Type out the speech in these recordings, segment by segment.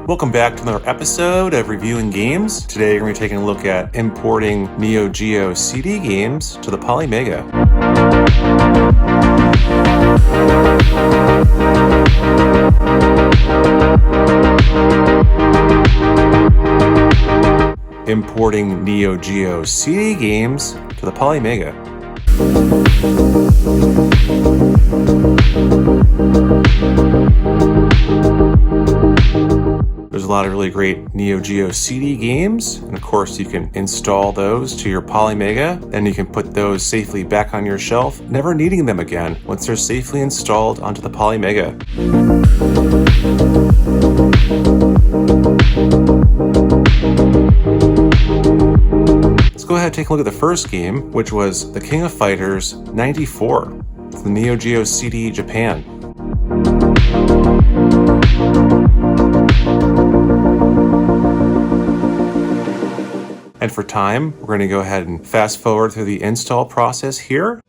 Welcome back to another episode of Reviewing Games. Today we're going to be taking a look at importing Neo Geo CD games to the Polymega. Importing Neo Geo CD games to the Polymega. There's a lot of really great Neo Geo CD games, and of course you can install those to your Polymega, and you can put those safely back on your shelf, never needing them again once they're safely installed onto the Polymega. Let's go ahead and take a look at the first game, which was The King of Fighters 94, the Neo Geo CD Japan. And for time, we're going to go ahead and fast forward through the install process here.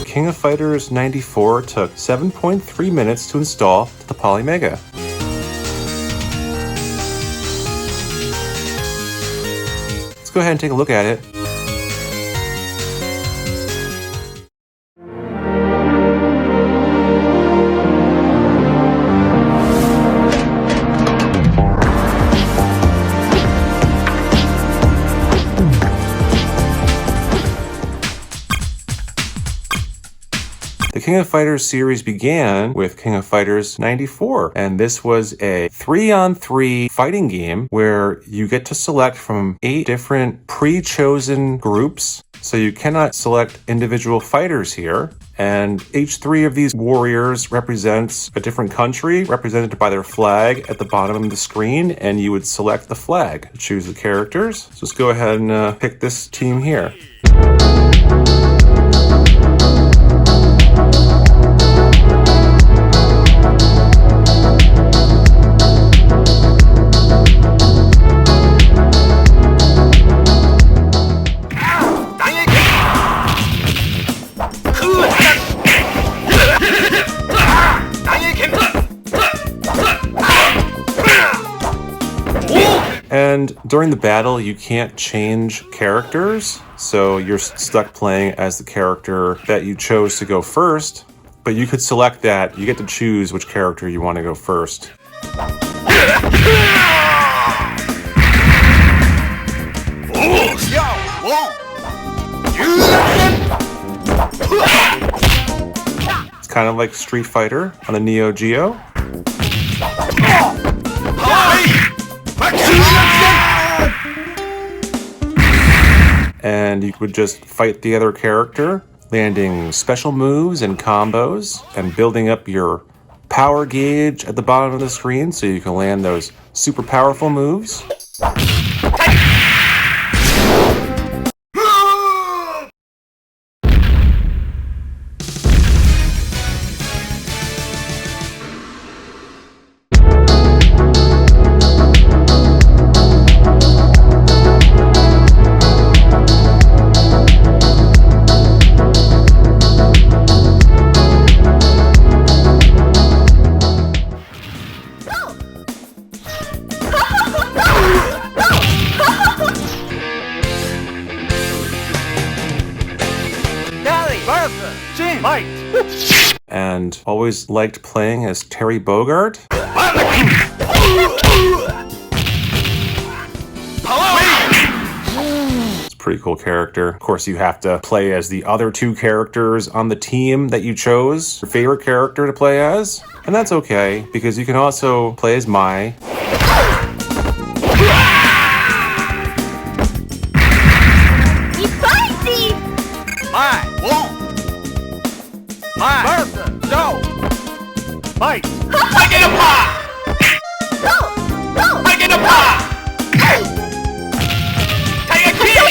King of Fighters 94 took 7.3 minutes to install to the Polymega. Let's go ahead and take a look at it. The King of Fighters series began with King of Fighters 94, and this was a 3-on-3 fighting game where you get to select from 8 different pre-chosen groups. So you cannot select individual fighters here, and each 3 of these warriors represents a different country, represented by their flag at the bottom of the screen, and you would select the flag to choose the characters. So let's go ahead and pick this team here. And during the battle, you can't change characters, so you're stuck playing as the character that you chose to go first, but you could select that. You get to choose which character you want to go first. It's kind of like Street Fighter on the Neo Geo. And you would just fight the other character, landing special moves and combos, and building up your power gauge at the bottom of the screen so you can land those super powerful moves. And always liked playing as Terry Bogard. It's a pretty cool character. Of course, you have to play as the other two characters on the team that you chose, your favorite character to play as. And that's okay, because you can also play as Mai. Mai, whoa! Mai, Bertha, go! Fight! Make it a pie! Go! Go! Make it a pie! Take a kill!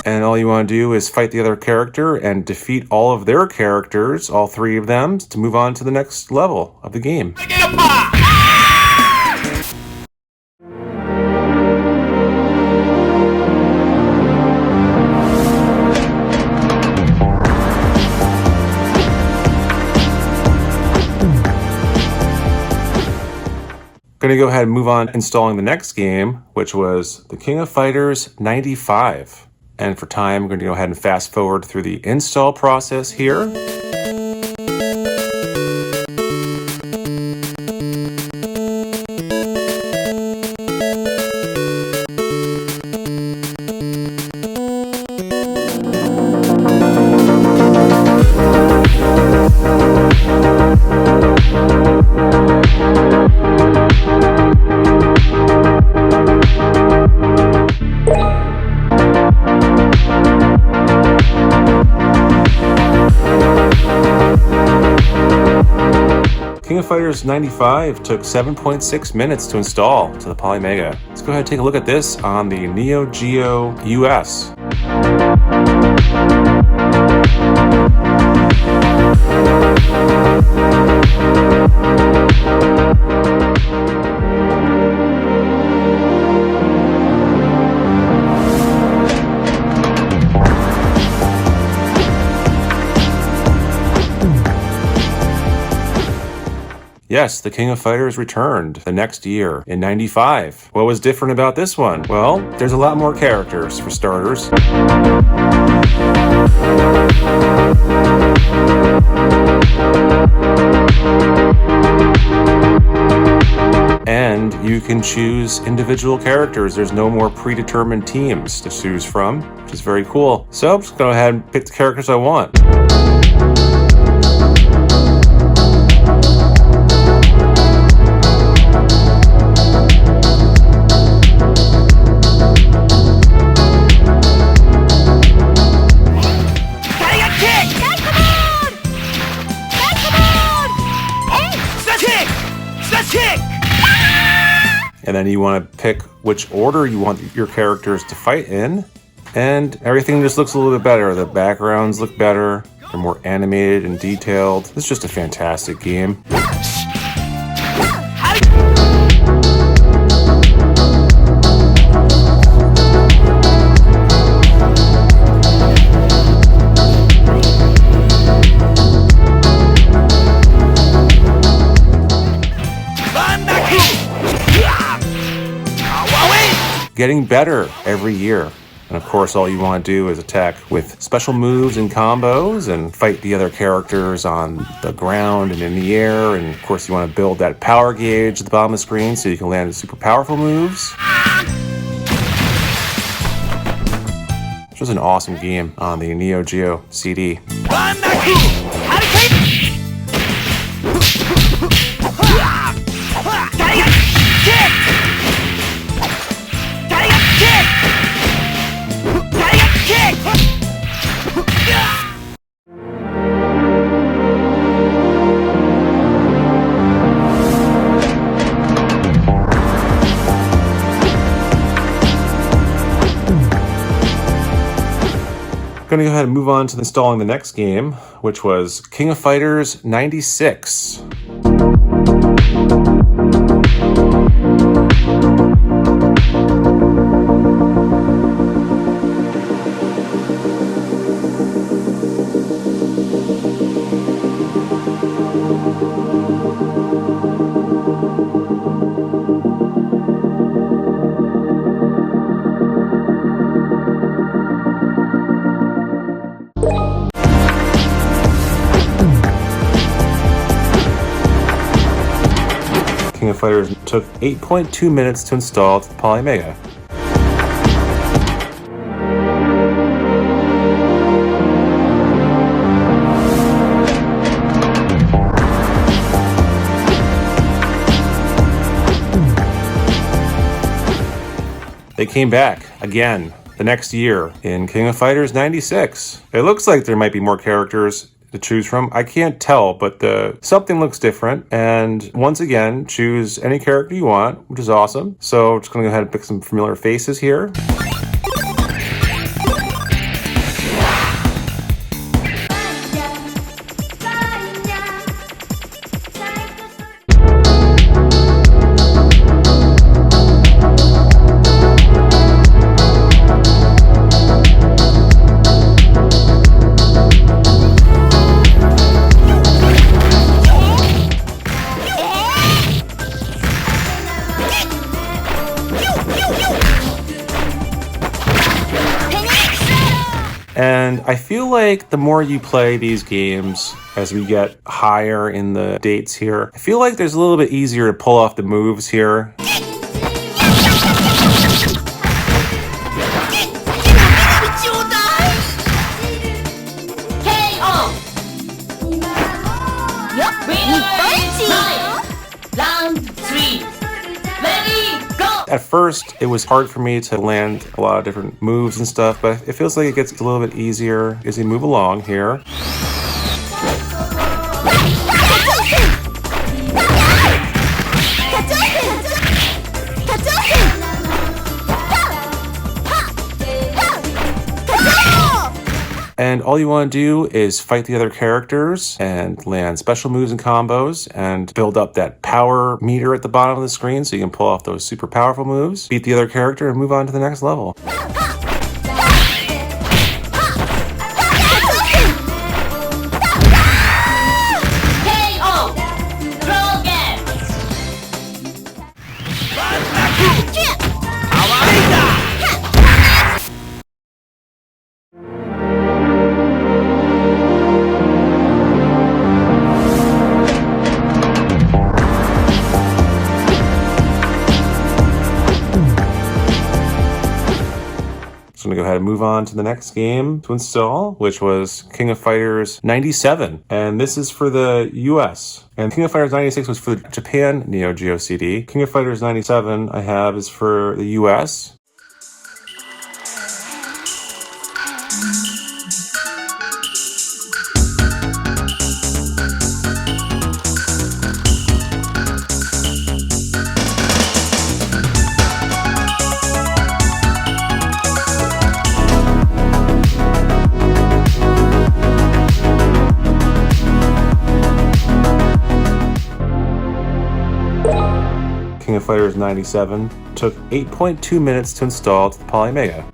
And all you want to do is fight the other character and defeat all of their characters, all three of them, to move on to the next level of the game. Make it a pie! Going to go ahead and move on installing the next game, which was the King of Fighters 95. And for time, I'm going to go ahead and fast forward through the install process here. King of Fighters 95 took 7.6 minutes to install to the Polymega. Let's go ahead and take a look at this on the Neo Geo US. Yes, the King of Fighters returned the next year in 95. What was different about this one? Well, there's a lot more characters, for starters. And you can choose individual characters. There's no more predetermined teams to choose from, which is very cool. So I'm just go ahead and pick the characters I want. And then you want to pick which order you want your characters to fight in. And everything just looks a little bit better. The backgrounds look better. They're more animated and detailed. It's just a fantastic game. Getting better every year. And of course, all you want to do is attack with special moves and combos and fight the other characters on the ground and in the air. And of course, you want to build that power gauge at the bottom of the screen so you can land super powerful moves. This was an awesome game on the Neo Geo CD. Going to go ahead and move on to installing the next game, which was King of Fighters 96. King of Fighters took 8.2 minutes to install to the Polymega. They came back again the next year in King of Fighters 96. It looks like there might be more characters to choose from. I can't tell, but something looks different. And once again, choose any character you want, which is awesome. So I'm just gonna go ahead and pick some familiar faces here. And I feel like the more you play these games, as we get higher in the dates here, I feel like there's a little bit easier to pull off the moves here. At first, it was hard for me to land a lot of different moves and stuff, but it feels like it gets a little bit easier as we move along here. And all you want to do is fight the other characters and land special moves and combos and build up that power meter at the bottom of the screen so you can pull off those super powerful moves, beat the other character, and move on to the next level. I'm gonna go ahead and move on to the next game to install, which was King of Fighters 97. And this is for the US. And King of Fighters 96 was for the Japan Neo Geo CD. King of Fighters 97 I have is for the US. King of Fighters 97 took 8.2 minutes to install to the Polymega.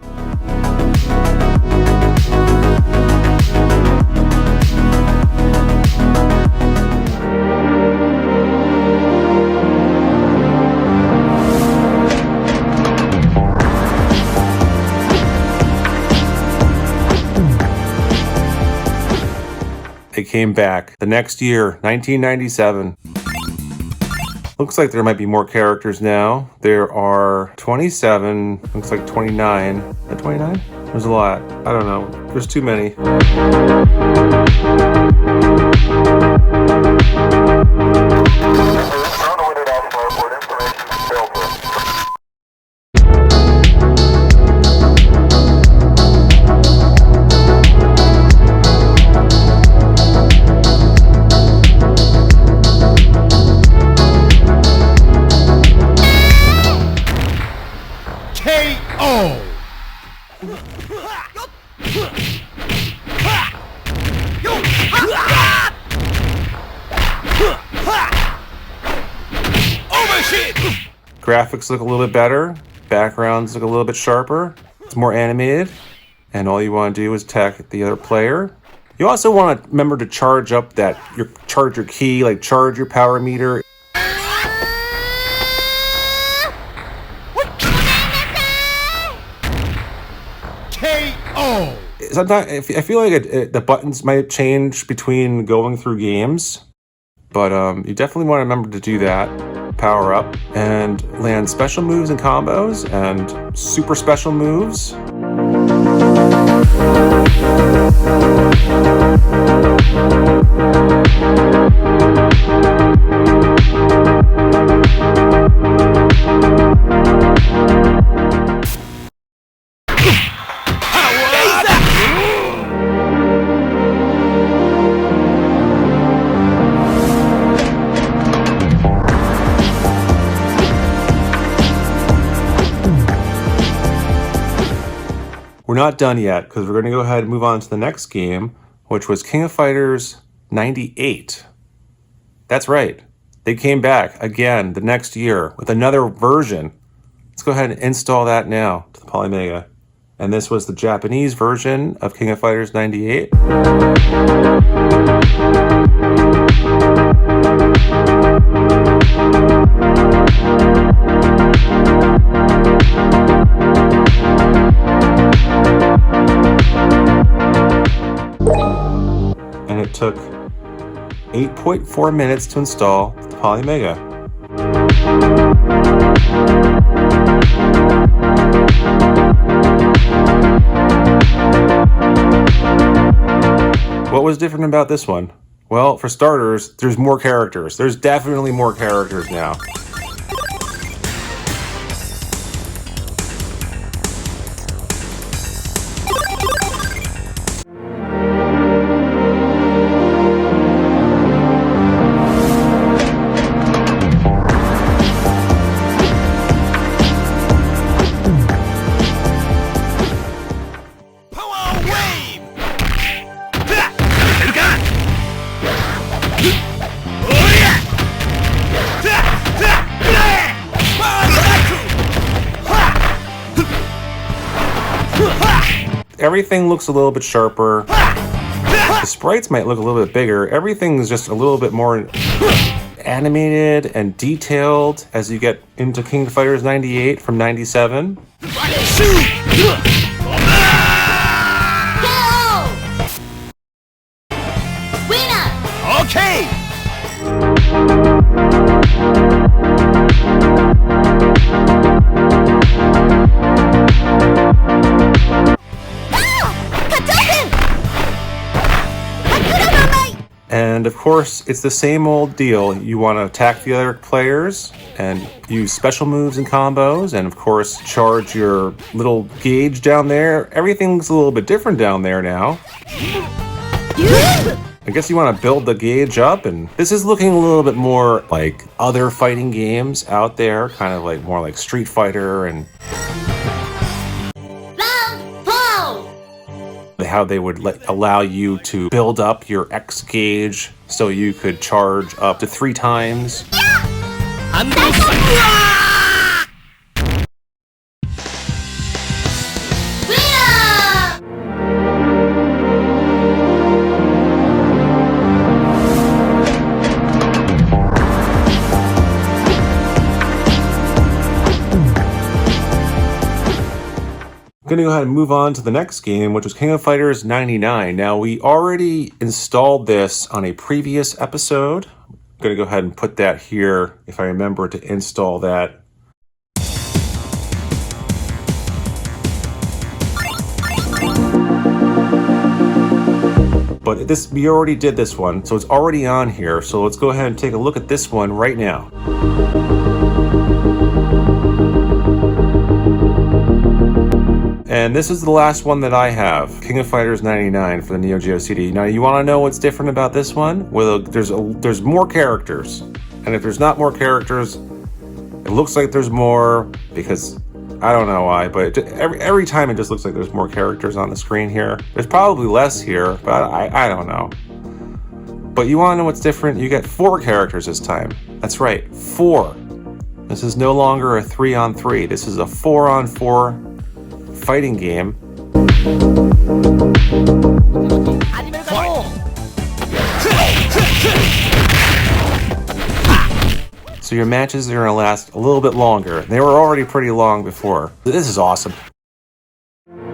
They came back the next year, 1997. Looks like there might be more characters now. There are 27, looks like 29. Is that 29? There's a lot. I don't know. There's too many. Graphics look a little bit better. Backgrounds look a little bit sharper. It's more animated. And all you want to do is attack the other player. You also want to remember to charge up charge your key, like charge your power meter. KO! Sometimes I feel like the buttons might change between going through games, but you definitely want to remember to do that. power up and land special moves and combos and super special moves. We're not done yet because we're going to go ahead and move on to the next game, which was King of Fighters 98. That's right. They came back again the next year with another version. Let's go ahead and install that now to the Polymega. And this was the Japanese version of King of Fighters 98. And it took 8.4 minutes to install the Polymega. What was different about this one? Well, for starters, there's more characters. There's definitely more characters now. Everything looks a little bit sharper. The sprites might look a little bit bigger. Everything's just a little bit more animated and detailed as you get into King of Fighters 98 from 97. Okay! And of course, it's the same old deal. You want to attack the other players and use special moves and combos, and of course, charge your little gauge down there. Everything's a little bit different down there now. I guess you want to build the gauge up, and this is looking a little bit more like other fighting games out there, kind of like more like Street Fighter and how they would allow you to build up your X gauge so you could charge up to 3 times. I'm going to go ahead and move on to the next game, which was King of Fighters 99. Now, we already installed this on a previous episode. I'm going to go ahead and put that here if I remember to install that. But we already did this one, so it's already on here. So let's go ahead and take a look at this one right now. And this is the last one that I have, King of Fighters 99 for the Neo Geo CD. Now, you want to know what's different about this one? Well, there's more characters. And if there's not more characters, it looks like there's more because I don't know why, but every time it just looks like there's more characters on the screen here. There's probably less here, but I don't know. But you want to know what's different? You get 4 characters this time. That's right, 4. This is no longer a 3-on-3. This is a 4-on-4 fighting game. So your matches are going to last a little bit longer. They were already pretty long before. This is awesome. I'm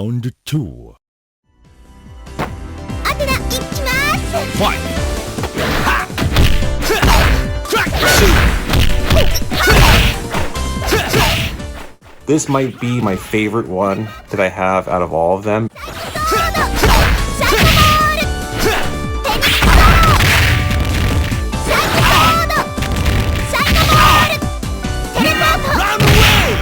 Round 2. アテナ行きます Fight! Ha! Crack! This might be my favorite one that I have out of all of them. サイコモードサイコモードテレポート Run away!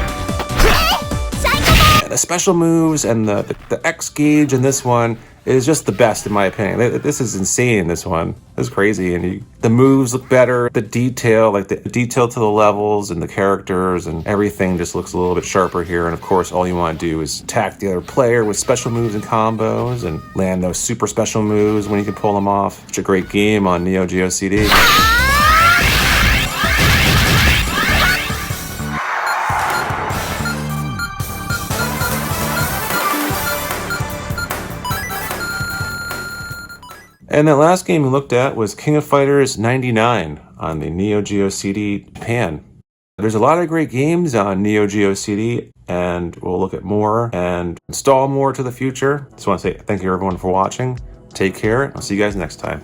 サイコモード The special moves and the X gauge in this one is just the best in my opinion. This is insane, this one. This is crazy. And the moves look better. The detail, like the detail to the levels and the characters and everything just looks a little bit sharper here. And of course, all you want to do is attack the other player with special moves and combos and land those super special moves when you can pull them off. Such a great game on Neo Geo CD. And that last game we looked at was King of Fighters 99 on the Neo Geo CD Japan. There's a lot of great games on Neo Geo CD, and we'll look at more and install more to the future. Just want to say thank you everyone for watching. Take care. I'll see you guys next time.